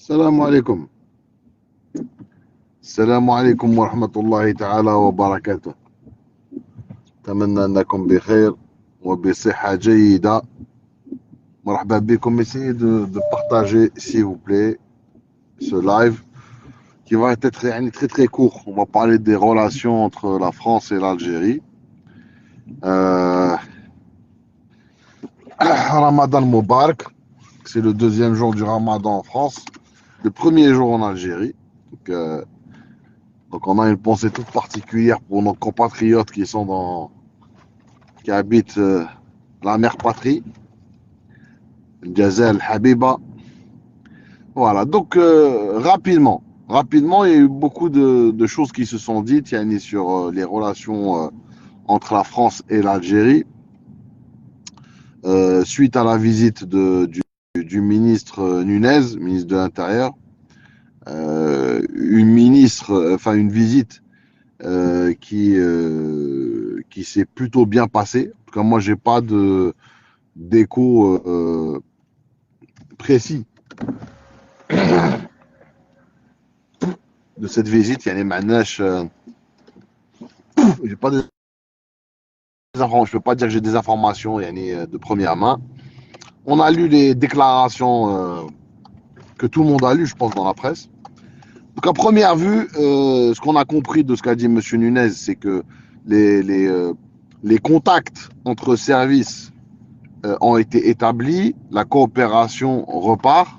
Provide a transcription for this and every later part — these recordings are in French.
السلام عليكم. السلام عليكم ورحمة الله تعالى وبركاته. أتمنى أنكم بخير وبصحة جيدة. مرحبا بكم. Essayez de partager, s'il vous plaît, ce live qui va être très très court. On va parler des relations entre la France et l'Algérie. Euh, Ramadan Moubarak, c'est le deuxième jour du Ramadan en France, le premier jour en Algérie. Donc on a une pensée toute particulière pour nos compatriotes qui habitent la mère patrie, Jazel Habiba. Voilà, donc rapidement, il y a eu beaucoup de choses qui se sont dites, Yanni, sur les relations entre la France et l'Algérie, suite à la visite du ministre Nunez, ministre de l'Intérieur, une visite qui s'est plutôt bien passée. En tout cas, moi, j'ai pas d'écho précis de cette visite. Il y a les manèges. J'ai pas je peux pas dire que j'ai des informations de première main. On a lu les déclarations que tout le monde a lues, je pense, dans la presse. Donc, à première vue, ce qu'on a compris de ce qu'a dit M. Nunez, c'est que les contacts entre services ont été établis, la coopération repart.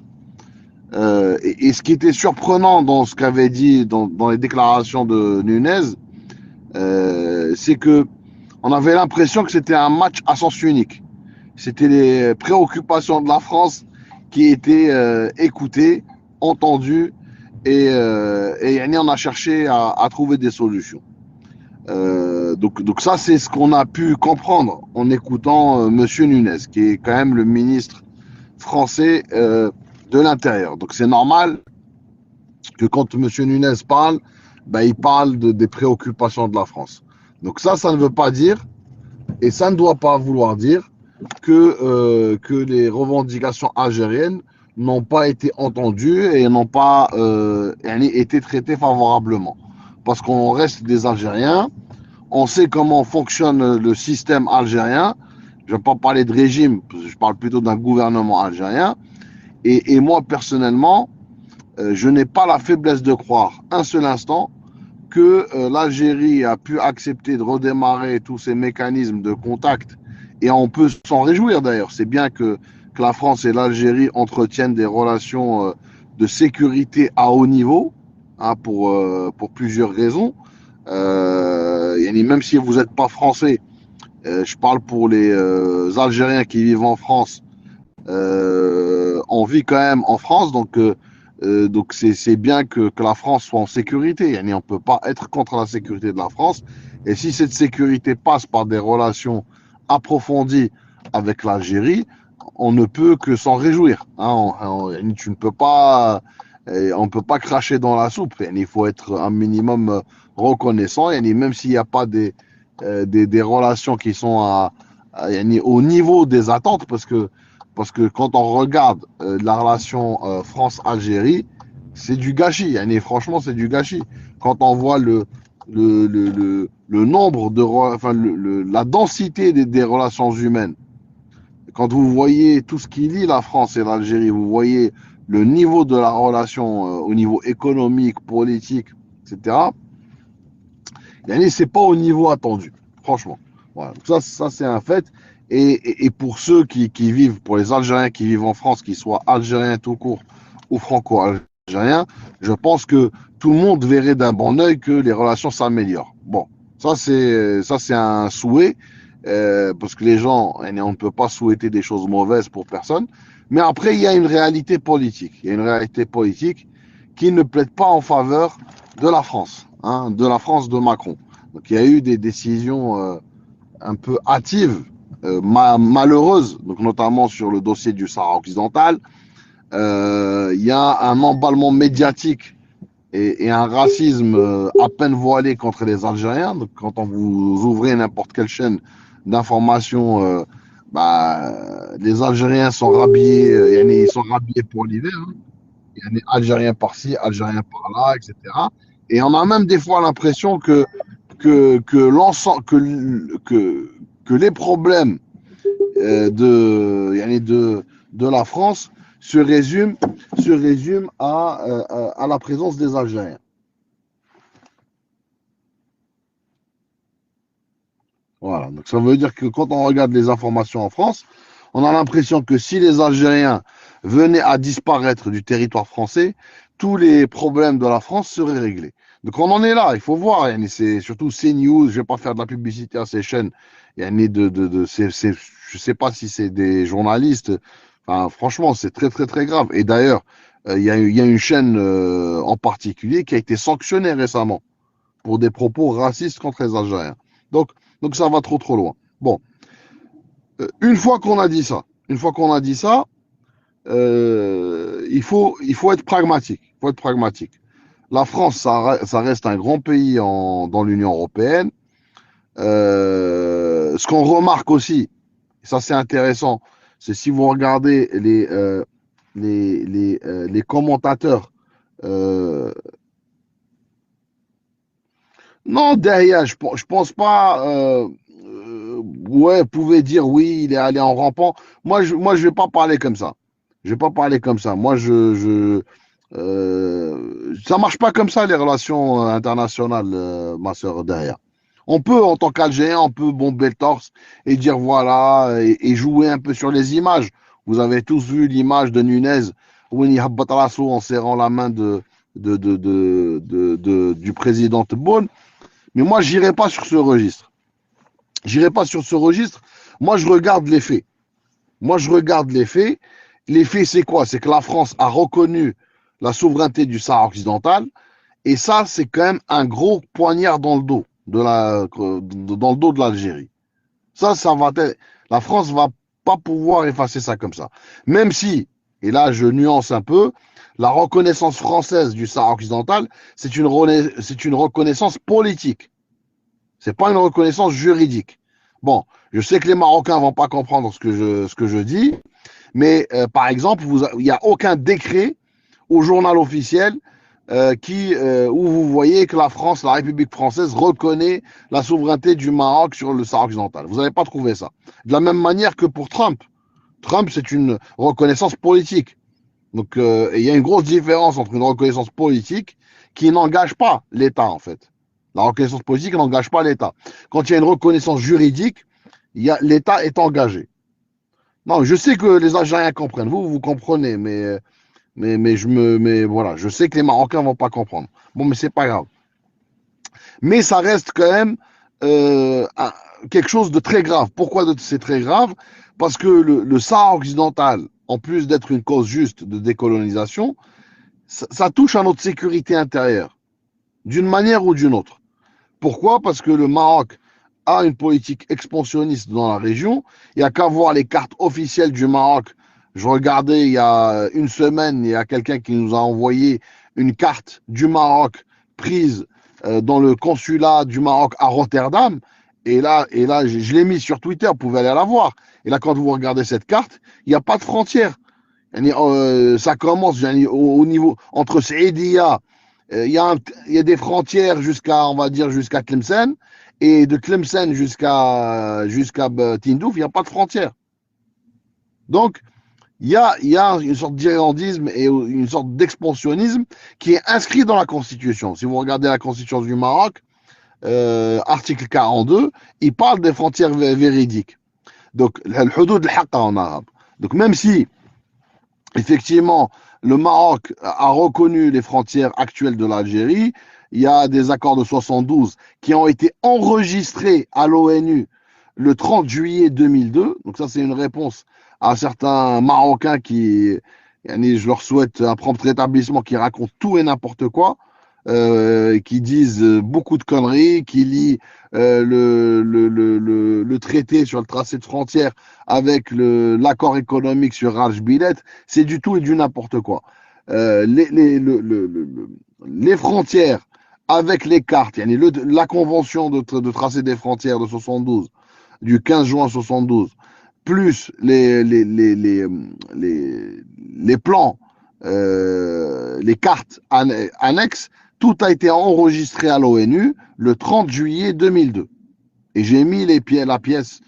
Et ce qui était surprenant dans ce qu'avait dit dans les déclarations de Nunez, c'est que on avait l'impression que c'était un match à sens unique. C'était les préoccupations de la France qui étaient écoutées, entendues, et on a cherché à trouver des solutions. Donc ça, c'est ce qu'on a pu comprendre en écoutant Monsieur Nunez, qui est quand même le ministre français de l'Intérieur. Donc c'est normal que quand Monsieur Nunez parle, il parle des préoccupations de la France. Donc ça ne veut pas dire, et ça ne doit pas vouloir dire, que les revendications algériennes n'ont pas été entendues et n'ont pas été traitées favorablement. Parce qu'on reste des Algériens, on sait comment fonctionne le système algérien. Je ne vais pas parler de régime, je parle plutôt d'un gouvernement algérien. Et moi, personnellement, je n'ai pas la faiblesse de croire un seul instant que l'Algérie a pu accepter de redémarrer tous ces mécanismes de contact. Et on peut s'en réjouir d'ailleurs. C'est bien que la France et l'Algérie entretiennent des relations de sécurité à haut niveau, hein, pour plusieurs raisons. Même si vous n'êtes pas français, je parle pour les Algériens qui vivent en France. On vit quand même en France, donc c'est bien que la France soit en sécurité. On ne peut pas être contre la sécurité de la France. Et si cette sécurité passe par des relations approfondies avec l'Algérie, on ne peut que s'en réjouir. Hein. On ne peut pas cracher dans la soupe. Il faut être un minimum reconnaissant. Même s'il n'y a pas des relations qui sont au niveau des attentes, parce que quand on regarde la relation France-Algérie, c'est du gâchis. Franchement, c'est du gâchis. Quand on voit le nombre la densité des relations humaines, quand vous voyez tout ce qui lie la France et l'Algérie, vous voyez le niveau de la relation au niveau économique, politique, etc. C'est pas au niveau attendu, franchement. Voilà. Ça c'est un fait. Et pour ceux qui vivent, pour les Algériens qui vivent en France, qu'ils soient algériens tout court ou franco-algériens, je pense que tout le monde verrait d'un bon œil que les relations s'améliorent. Bon, ça c'est un souhait, parce que les gens, on ne peut pas souhaiter des choses mauvaises pour personne. Mais après, il y a une réalité politique. Il y a une réalité politique qui ne plaide pas en faveur de la France, hein, de la France de Macron. Donc il y a eu des décisions un peu hâtives, malheureuse, donc notamment sur le dossier du Sahara occidental. Il y a un emballement médiatique et un racisme à peine voilé contre les Algériens. Donc, quand on vous ouvrez n'importe quelle chaîne d'information, les Algériens sont rhabillés, ils sont rhabillés pour l'hiver. Hein. Il y a des Algériens par-ci, Algériens par-là, etc. Et on a même des fois l'impression que l'ensemble, que les problèmes de la France se résument à la présence des Algériens. Voilà. Donc ça veut dire que quand on regarde les informations en France, on a l'impression que si les Algériens venaient à disparaître du territoire français, tous les problèmes de la France seraient réglés. Donc on en est là, il faut voir. C'est surtout CNews, je ne vais pas faire de la publicité à ces chaînes. Je ne sais pas si c'est des journalistes. Enfin, franchement, c'est très très très grave. Et d'ailleurs, il y a une chaîne en particulier qui a été sanctionnée récemment pour des propos racistes contre les Algériens. Donc, donc ça va trop trop loin. Bon, une fois qu'on a dit ça, il faut être pragmatique. Il faut être pragmatique. La France, ça reste un grand pays dans l'Union européenne. Ce qu'on remarque aussi, ça c'est intéressant, c'est si vous regardez les commentateurs. euh, non, derrière, je pense pas. Ouais, pouvait dire oui, il est allé en rampant. Moi, je vais pas parler comme ça. Je vais pas parler comme ça. Moi, ça marche pas comme ça les relations internationales, ma sœur derrière. On peut, en tant qu'Algérien, on peut bomber le torse et dire voilà et jouer un peu sur les images. Vous avez tous vu l'image de Nunez où il habbat raso en serrant la main du président Tebboune. Mais moi, j'irai pas sur ce registre. J'irai pas sur ce registre. Moi, je regarde les faits. Moi, je regarde les faits. Les faits, c'est quoi? C'est que la France a reconnu la souveraineté du Sahara occidental. Et ça, c'est quand même un gros poignard dans le dos dans le dos de l'Algérie. Ça va être, la France va pas pouvoir effacer ça comme ça. Même si, et là, je nuance un peu, la reconnaissance française du Sahara occidental, c'est une reconnaissance politique. C'est pas une reconnaissance juridique. Bon, je sais que les Marocains vont pas comprendre ce que je dis, mais par exemple, il n'y a aucun décret au journal officiel où vous voyez que la République française reconnaît la souveraineté du Maroc sur le Sahara occidental. Vous n'avez pas trouvé ça. De la même manière que pour Trump. Trump, c'est une reconnaissance politique. Donc, il y a une grosse différence entre une reconnaissance politique qui n'engage pas l'État, en fait. La reconnaissance politique n'engage pas l'État. Quand il y a une reconnaissance juridique, l'État est engagé. Non, je sais que les Algériens comprennent. Vous comprenez, mais voilà, je sais que les Marocains vont pas comprendre. Bon, mais c'est pas grave. Mais ça reste quand même quelque chose de très grave. Pourquoi c'est très grave? Parce que le Sahara occidental, en plus d'être une cause juste de décolonisation, ça touche à notre sécurité intérieure, d'une manière ou d'une autre. Pourquoi? Parce que le Maroc a une politique expansionniste dans la région. Il n'y a qu'à voir les cartes officielles du Maroc. Je regardais il y a une semaine, il y a quelqu'un qui nous a envoyé une carte du Maroc prise dans le consulat du Maroc à Rotterdam. Et là je l'ai mis sur Twitter, vous pouvez aller la voir. Et là, quand vous regardez cette carte, il n'y a pas de frontière. Ça commence au niveau entre Saïdia, il y a des frontières on va dire, jusqu'à Tlemcen, et de Tlemcen jusqu'à Tindouf, il n'y a pas de frontière. Donc, il y a une sorte d'irlandisme et une sorte d'expansionnisme qui est inscrit dans la Constitution. Si vous regardez la Constitution du Maroc, article 42, il parle des frontières véridiques. Donc, al-hudud al-haqqa en arabe. Donc, même si, effectivement, le Maroc a reconnu les frontières actuelles de l'Algérie, il y a des accords de 72 qui ont été enregistrés à l'ONU le 30 juillet 2002. Donc ça, c'est une réponse à certains Marocains je leur souhaite un prompt rétablissement, qui racontent tout et n'importe quoi, qui disent beaucoup de conneries, qui lient le traité sur le tracé de frontière avec l'accord économique sur Rajbilet. C'est du tout et du n'importe quoi. Les frontières avec les cartes, la convention de tracé des frontières de 72, du 15 juin 72, plus les plans les cartes annexes, tout a été enregistré à l'ONU le 30 juillet 2002. Et j'ai mis la pièce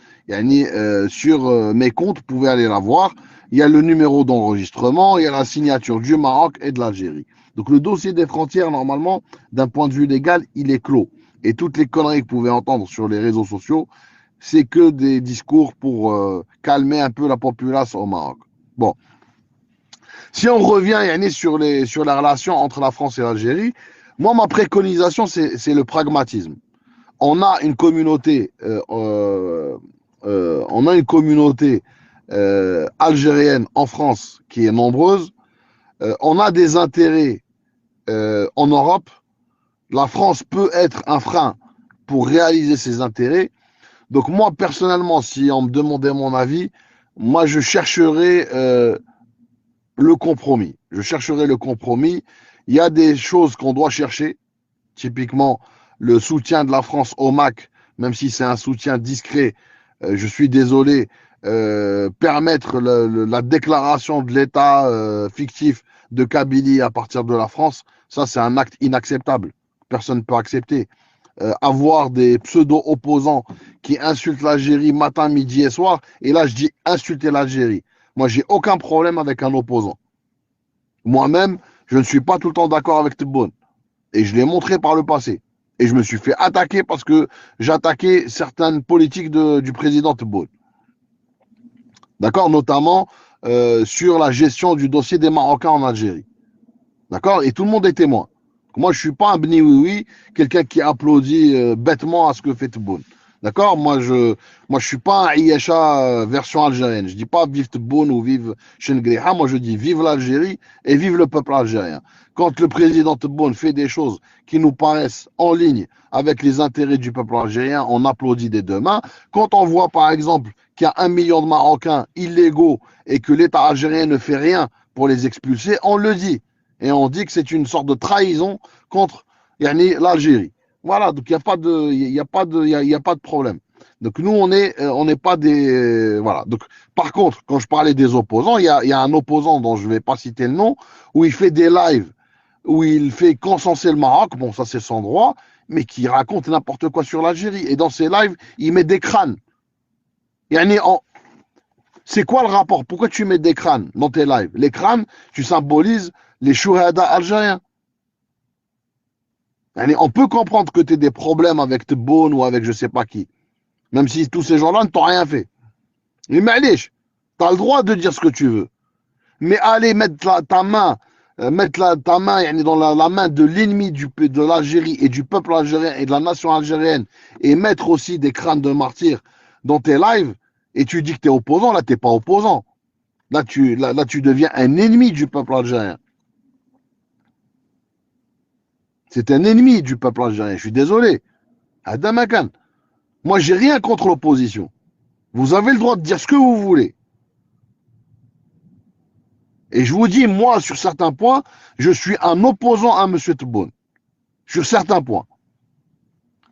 sur mes comptes, vous pouvez aller la voir. Il y a le numéro d'enregistrement, il y a la signature du Maroc et de l'Algérie. Donc le dossier des frontières, normalement, d'un point de vue légal, il est clos. Et toutes les conneries que vous pouvez entendre sur les réseaux sociaux, c'est que des discours pour calmer un peu la populace au Maroc. Bon. Si on revient sur la relation entre la France et l'Algérie, moi, ma préconisation, c'est le pragmatisme. On a une communauté, algérienne en France qui est nombreuse. On a des intérêts en Europe. La France peut être un frein pour réaliser ses intérêts. Donc moi, personnellement, si on me demandait mon avis, moi, je chercherais le compromis. Je chercherai le compromis. Il y a des choses qu'on doit chercher, typiquement le soutien de la France au MAC, même si c'est un soutien discret, je suis désolé, permettre la déclaration de l'État fictif de Kabylie à partir de la France, ça c'est un acte inacceptable. Personne ne peut accepter. Avoir des pseudo-opposants qui insultent l'Algérie matin, midi et soir, et là je dis insulter l'Algérie. Moi, j'ai aucun problème avec un opposant. Moi-même, je ne suis pas tout le temps d'accord avec Tebboune. Et je l'ai montré par le passé. Et je me suis fait attaquer parce que j'attaquais certaines politiques du président Tebboune. D'accord? Notamment sur la gestion du dossier des Marocains en Algérie. D'accord? Et tout le monde est témoin. Moi, je ne suis pas un bni oui, quelqu'un qui applaudit bêtement à ce que fait Tebboune. D'accord? Moi, je suis pas un IHA version algérienne. Je dis pas vive Tebboune ou vive Chengriha. Moi, je dis vive l'Algérie et vive le peuple algérien. Quand le président Tebboune fait des choses qui nous paraissent en ligne avec les intérêts du peuple algérien, on applaudit des deux mains. Quand on voit, par exemple, qu'il y a 1 million de Marocains illégaux et que l'État algérien ne fait rien pour les expulser, on le dit. Et on dit que c'est une sorte de trahison contre l'Algérie. Voilà, donc il n'y a pas de problème. Donc nous, on n'est pas des... voilà. Donc, par contre, quand je parlais des opposants, il y a un opposant dont je ne vais pas citer le nom, où il fait des lives, où il fait consenser le Maroc, bon, ça c'est son droit, mais qui raconte n'importe quoi sur l'Algérie. Et dans ses lives, il met des crânes. C'est quoi le rapport? Pourquoi tu mets des crânes dans tes lives? Les crânes, tu symbolises les chouhada algériens. On peut comprendre que tu aies des problèmes avec Tebboune ou avec je sais pas qui. Même si tous ces gens-là ne t'ont rien fait. Mais معليش, tu as le droit de dire ce que tu veux. Mais aller mettre ta main dans la main de l'ennemi de l'Algérie et du peuple algérien et de la nation algérienne et mettre aussi des crânes de martyrs dans tes lives et tu dis que tu es opposant, là tu n'es pas opposant. Là tu deviens un ennemi du peuple algérien. C'est un ennemi du peuple algérien. Je suis désolé. Adamakan. Moi, j'ai rien contre l'opposition. Vous avez le droit de dire ce que vous voulez. Et je vous dis, moi, sur certains points, je suis un opposant à M. Tebboune. Sur certains points.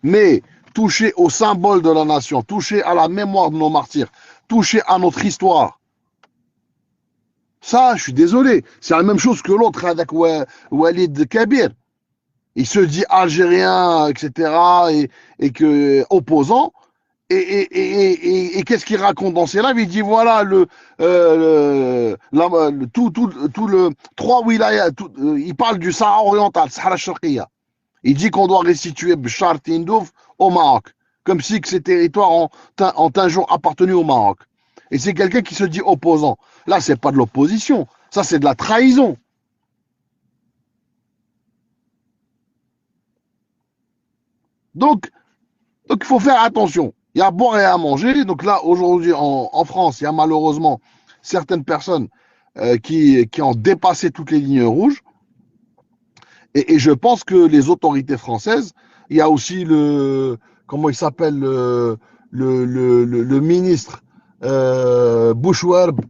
Mais toucher au symbole de la nation, toucher à la mémoire de nos martyrs, toucher à notre histoire, ça, je suis désolé. C'est la même chose que l'autre avec Walid Kabir. Il se dit algérien, etc., et que opposant. Et qu'est-ce qu'il raconte dans ses lives? Il dit voilà tout le trois wilayas. Il parle du Sahara oriental, Sahara Sharqiya. Il dit qu'on doit restituer Bchar Tindouf au Maroc, comme si que ces territoires ont un jour appartenu au Maroc. Et c'est quelqu'un qui se dit opposant. Là, c'est pas de l'opposition, ça c'est de la trahison. Donc, il faut faire attention. Il y a à boire et à manger. Donc là, aujourd'hui, en France, il y a malheureusement certaines personnes qui ont dépassé toutes les lignes rouges. Et je pense que les autorités françaises, il y a aussi comment il s'appelle, le ministre Bouchouerb,